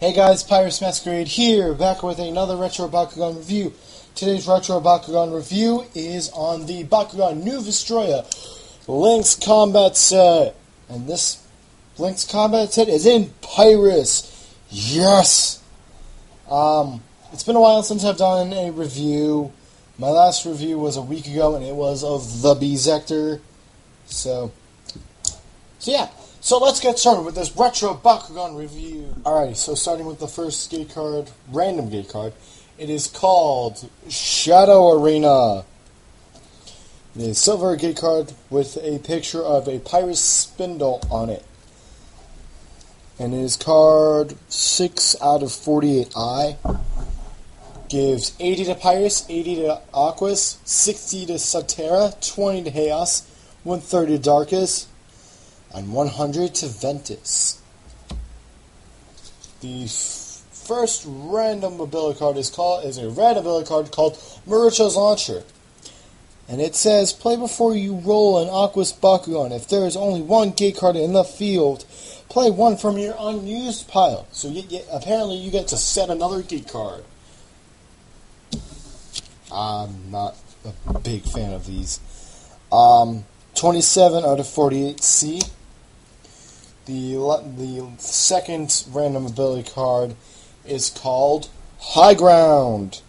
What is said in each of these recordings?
Hey guys, Pirates Masquerade here, back with another Retro Bakugan review. Today's Retro Bakugan review is on the Bakugan New Destroyer Lync's Combat Set. And this Lync's Combat Set is in Pirates. Yes! It's been a while since I've done a review. My last review was a week ago, and it was of the B-Sector. So yeah. So let's get started with this Retro Bakugan review. Alright, so starting with the first gate card, random gate card. It is called Shadow Arena. It is a silver gate card with a picture of a pirate spindle on it. And it is card 6 out of 48I. Gives 80 to Pirates, 80 to Aquas, 60 to Subterra, 20 to Chaos, 130 to Darkus, and 100 to Ventus. The first random ability card is a red ability card called Marucho's Launcher. And it says, play before you roll an Aquas Bakugan. If there is only one gate card in the field, play one from your unused pile. So apparently you get to set another gate card. I'm not a big fan of these. 27 out of 48C. The second random ability card is called High Ground.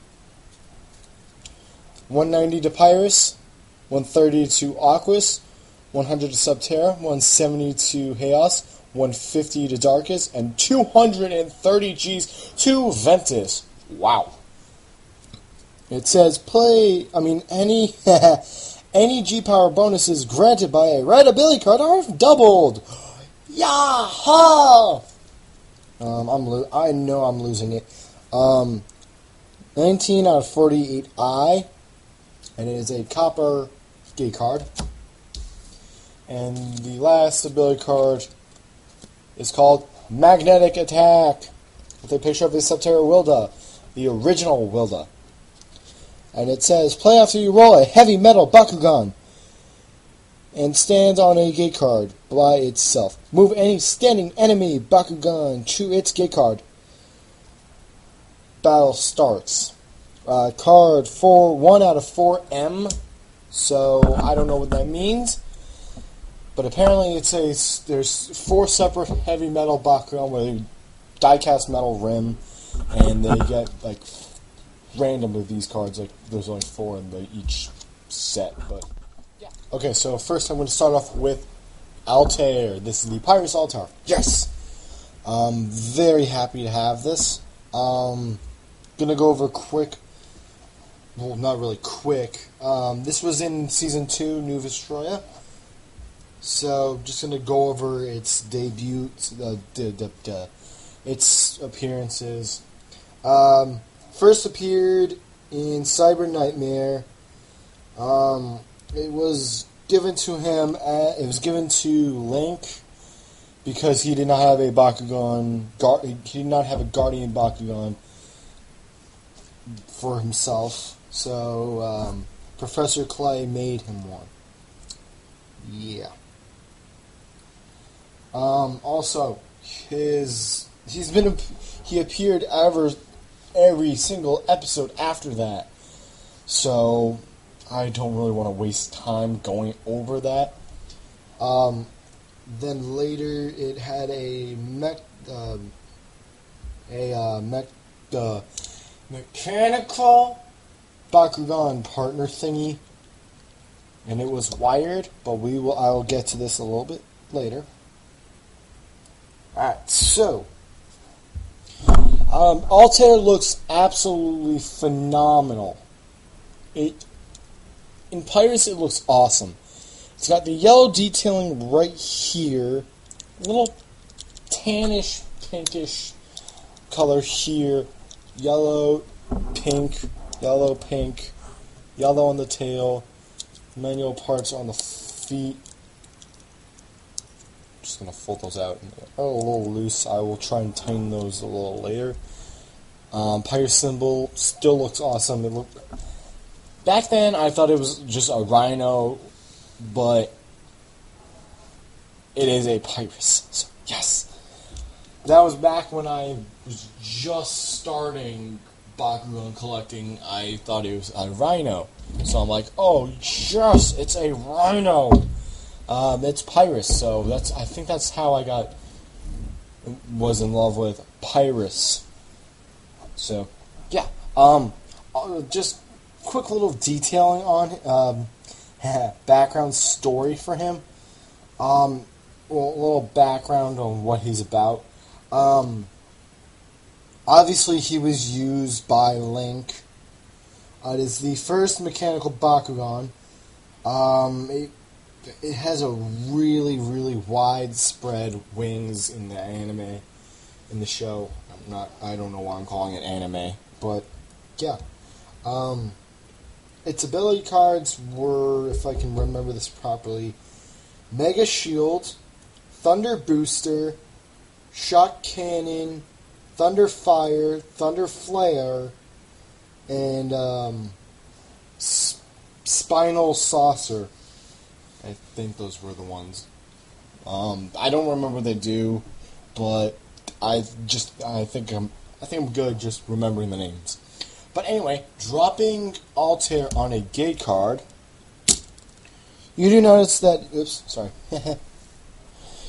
190 to Pyrus, 130 to Aquas, 100 to Subterra, 170 to Chaos, 150 to Darkus, and 230 Gs to Ventus. Wow. It says any any G-Power bonuses granted by a red ability card are doubled. Yaha! I know I'm losing it. 19 out of 48I, and it is a copper gate card. And the last ability card is called Magnetic Attack, with a picture of the Subterra Wilda, the original Wilda. And it says, play after you roll a heavy metal Bakugan and stands on a gate card by itself. Move any standing enemy Bakugan to its gate card. Battle starts. Card 1 out of 4M. So I don't know what that means, but apparently it says there's 4 separate heavy metal Bakugan with a die-cast metal rim, and they get like randomly these cards. Like there's only 4 in each set, but. Okay, so first I'm going to start off with Altair. This is the Pirates Altair. Yes! I'm very happy to have this. Gonna go over quick. Well, not really quick. This was in Season 2, New Destroyer. So, just gonna go over its debut, its appearances. First appeared in Cyber Nightmare. It was given to him. It was given to Lync because he did not have a Bakugan. He did not have a Guardian Bakugan for himself. So Professor Clay made him one. Yeah. Also, he appeared every single episode after that. So I don't really want to waste time going over that. Then later it had a mechanical Bakugan partner thingy, and it was wired. But I will get to this a little bit later. Alright, so Altair looks absolutely phenomenal. In Pirates, it looks awesome. It's got the yellow detailing right here, a little tannish, pinkish color here, yellow, pink, yellow on the tail, manual parts on the feet. Just going to fold those out. They're a little loose. I will try and tighten those a little later. Pirate symbol still looks awesome. Back then, I thought it was just a rhino, but it is a Pyrus. So, yes. that was back when I was just starting Bakugan collecting. I thought it was a rhino. So I'm like, oh, yes, it's a rhino. It's Pyrus, so I think that's how I was in love with Pyrus. So, yeah. Just quick little detailing on background story for him. Well, a little background on what he's about. Obviously, he was used by Lync. It is the first mechanical Bakugan. It has a really, really widespread wings in the anime, in the show. I don't know why I'm calling it anime, but yeah. Its ability cards were, if I can remember this properly, Mega Shield, Thunder Booster, Shock Cannon, Thunder Fire, Thunder Flare, and Spinal Saucer. I think those were the ones. I don't remember what they do, but I think I'm good just remembering the names. But anyway, dropping Altair on a gate card, you do notice that. Oops, sorry.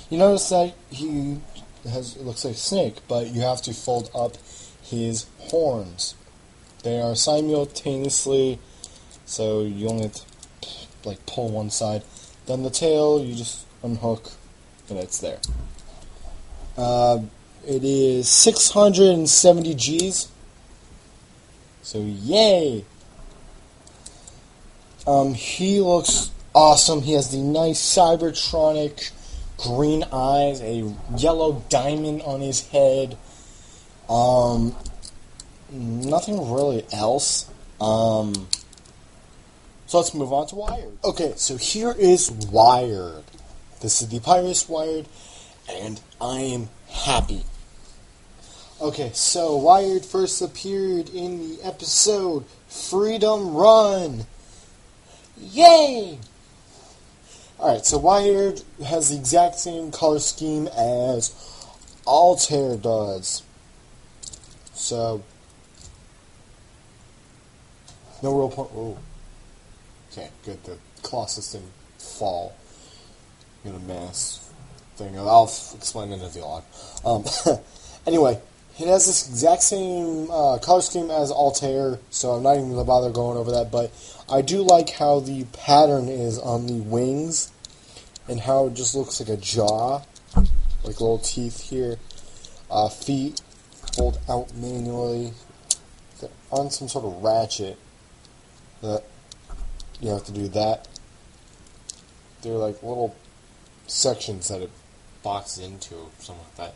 You notice that it looks like a snake, but you have to fold up his horns. They are simultaneously, so you only have to pull one side. Then the tail, you just unhook, and it's there. It is 670 Gs. So yay! He looks awesome. He has the nice Cybertronic green eyes, a yellow diamond on his head. Nothing really else. So let's move on to Wired. Okay, so here is Wired. This is the Pyrus Wired, and I am happy. Okay, so Wired first appeared in the episode Freedom Run. Yay! Alright, so Wired has the exact same color scheme as Altair does. So, no real point. Oh. Okay, good. The Colossus didn't fall in a mass thing. I'll explain it in the vlog. Anyway, it has this exact same color scheme as Altair, so I'm not even going to bother going over that, but I do like how the pattern is on the wings and how it just looks like a jaw, like little teeth here. Feet fold out manually. They're on some sort of ratchet that you have to do that. They're like little sections that it boxes into or something like that.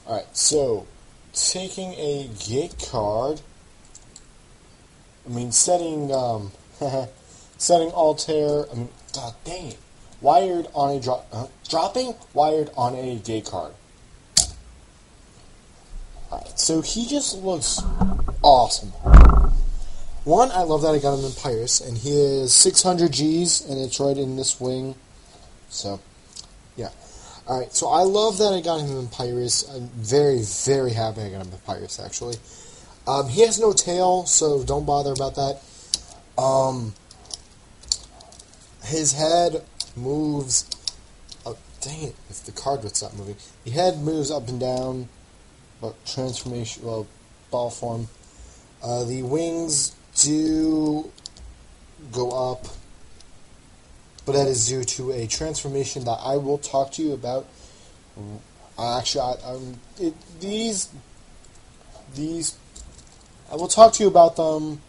Alright, so taking a gate card, setting Altair, dang it, Wired on a dropping Wired on a gate card. Alright, so he just looks awesome. One, I love that I got him in Pyrus, and he is 600 Gs, and it's right in this wing, so, yeah. Alright, so I love that I got him in Pyrus. I'm very, very happy I got him in Pyrus, actually. He has no tail, so don't bother about that. His head moves... Oh, dang it, if the card would stop moving. The head moves up and down, transformation, ball form. The wings do go up, but that is due to a transformation that I will talk to you about. Actually, I will talk to you about them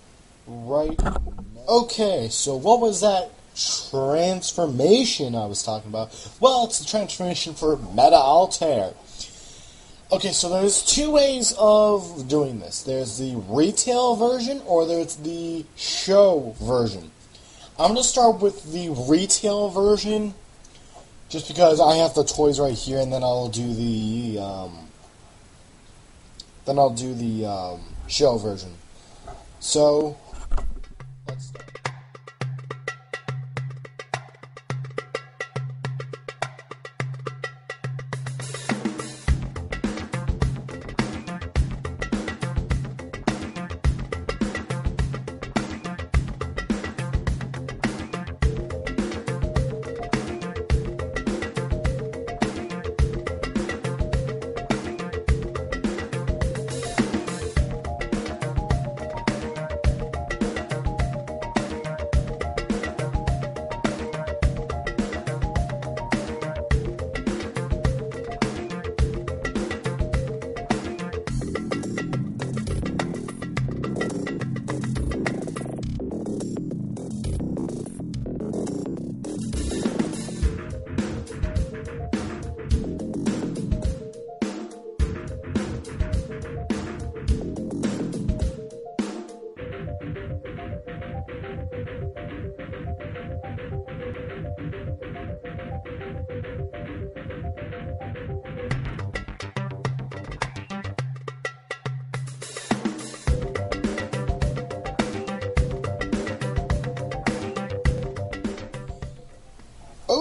right now. Okay, so what was that transformation I was talking about? Well, it's the transformation for Meta Altair. Okay, so there's two ways of doing this. There's the retail version, or there's the show version. I'm going to start with the retail version, just because I have the toys right here, and then I'll do the show version. So, let's start.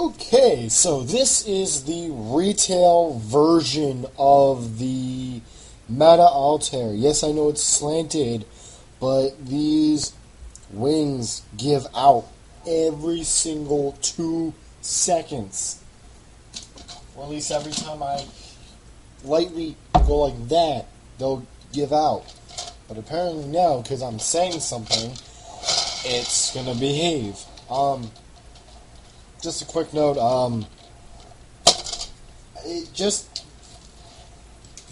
Okay, so this is the retail version of the Meta Altair. Yes, I know it's slanted, but these wings give out every single 2 seconds. Or at least every time I lightly go like that, they'll give out. But apparently now, because I'm saying something, it's gonna behave. Just a quick note,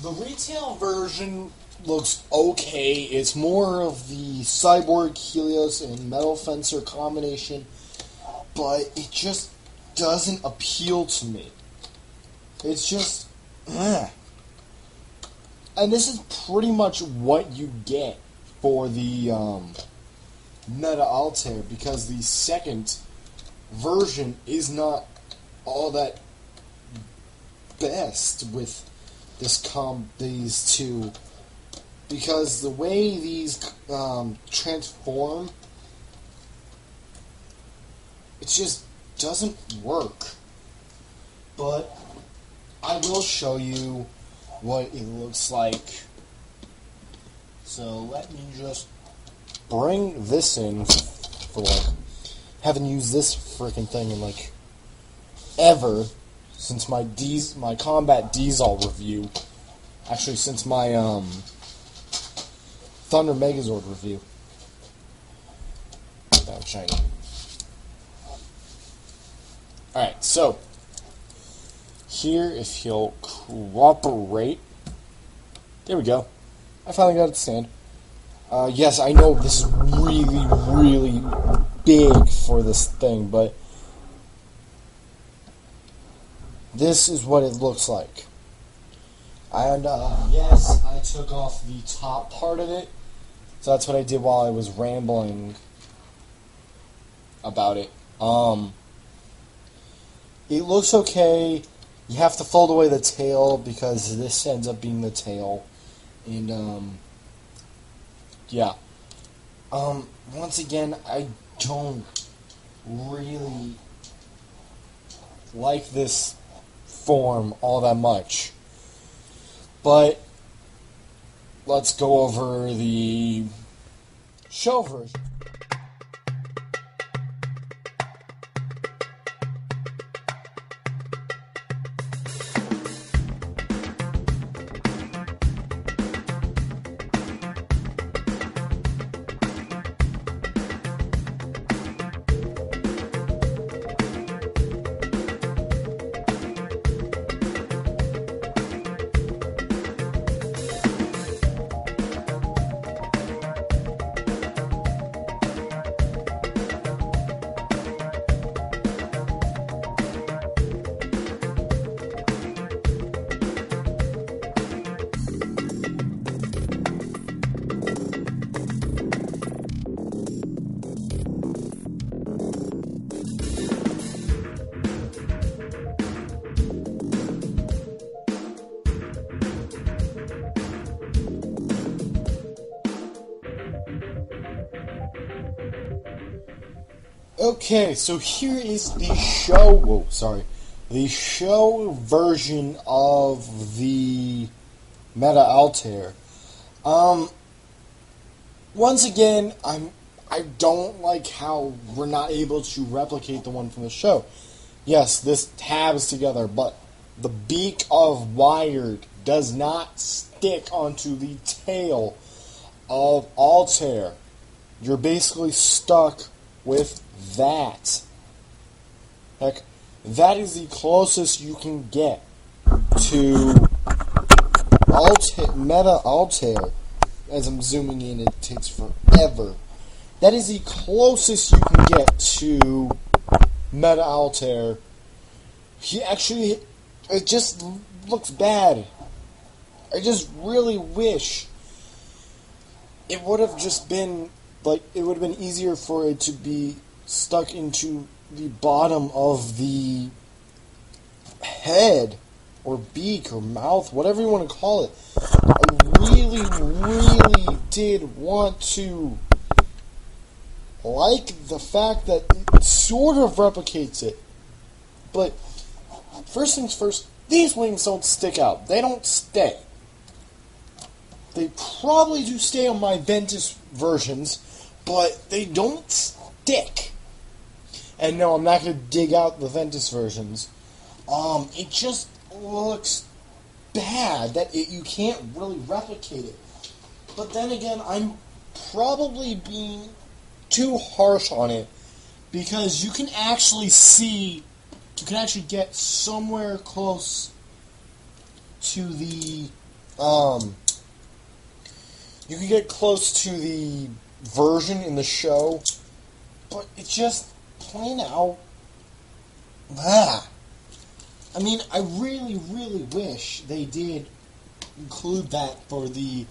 the retail version looks okay. It's more of the Cyborg Helios and Metal Fencer combination, but it just doesn't appeal to me. It's just, and this is pretty much what you get for the Meta Altair, because the second version is not all that best with these two, because the way these transform, it just doesn't work. But I will show you what it looks like. So let me just bring this in for haven't used this freaking thing in ever since my Combat Diesel review. Actually, since my Thunder Megazord review. That was shiny. Alright, so here, if he'll cooperate. There we go. I finally got it to stand. Yes, I know this is really, really big for this thing, but this is what it looks like. And, yes, I took off the top part of it, so that's what I did while I was rambling about it. It looks okay. You have to fold away the tail, because this ends up being the tail. And, yeah. Once again, I don't really like this form all that much. But let's go over the show version. Okay, so here is the show. The show version of the Meta Altair. Once again, I don't like how we're not able to replicate the one from the show. Yes, this tabs together, but the beak of wired does not stick onto the tail of Altair. You're basically stuck with that. Heck, that is the closest you can get to Meta Altair. As I'm zooming in, it takes forever. That is the closest you can get to Meta Altair. It just looks bad. I just really wish it would have just been it would have been easier for it to be stuck into the bottom of the head or beak or mouth, whatever you want to call it. I really, really did want to like the fact that it sort of replicates it. But first things first, these wings don't stick out. They don't stay. They probably do stay on my Ventus versions, but they don't stick. And no, I'm not going to dig out the Ventus versions. It just looks bad that you can't really replicate it. But then again, I'm probably being too harsh on it, because you can actually get somewhere close to the, you can get close to the version in the show, but it's just plain out, I mean, I really, really wish they did include that for the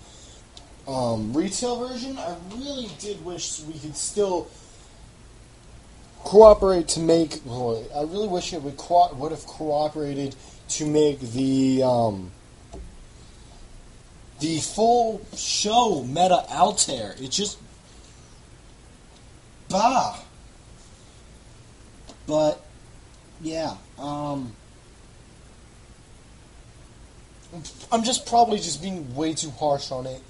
retail version. I really did wish we could still cooperate to make. Well, I really wish it would have cooperated to make the full show meta out there. It just But yeah, I'm just probably just being way too harsh on it.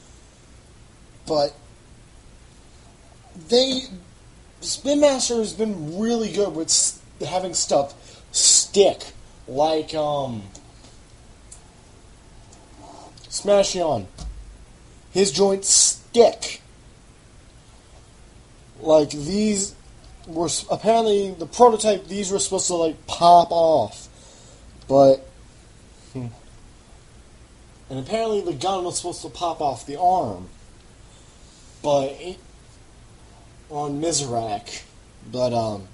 But Spin Master has been really good with having stuff stick, like Smashion. His joints stick. Like these were apparently the prototype. These were supposed to like pop off, but and apparently the gun was supposed to pop off the arm, but on Mizrak. But I'll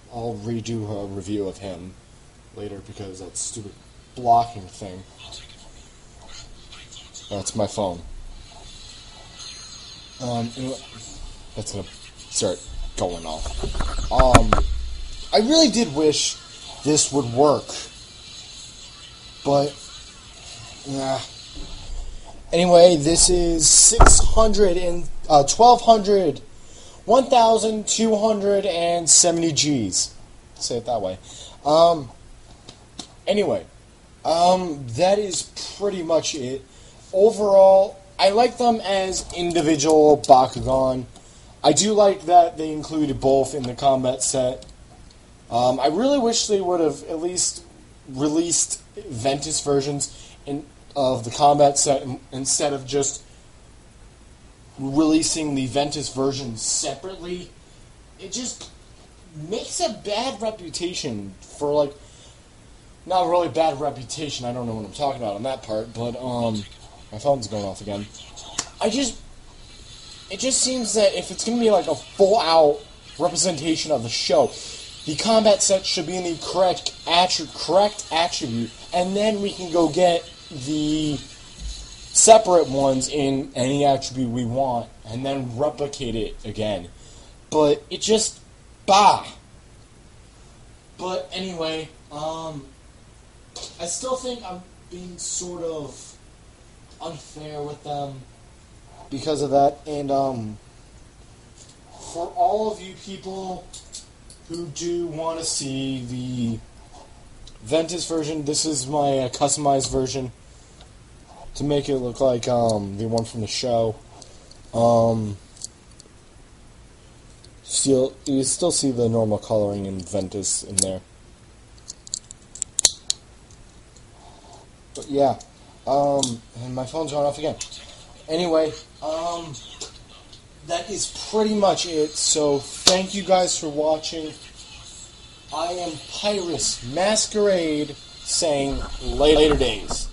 redo a review of him later because that stupid blocking thing. That's my phone. That's gonna start going off. I really did wish this would work, but yeah. Anyway, this is 1,270 G's. Say it that way. Anyway, that is pretty much it. Overall, I like them as individual Bakugan. I do like that they included both in the combat set. I really wish they would have at least released Ventus versions of the combat set instead of just releasing the Ventus version separately. It just makes a bad reputation for, like, not really bad reputation, I don't know what I'm talking about on that part, but my phone's going off again. It just seems that if it's going to be like a full-out representation of the show, the combat set should be in the correct attribute, and then we can go get the separate ones in any attribute we want, and then replicate it again. But it just, But anyway, I still think I'm being sort of unfair with them because of that, and for all of you people who do want to see the Ventus version, this is my customized version to make it look like the one from the show. You still see the normal coloring in Ventus in there. But yeah, and my phone's going off again. Anyway, that is pretty much it. So thank you guys for watching. I am Pyrus Masquerade saying later days.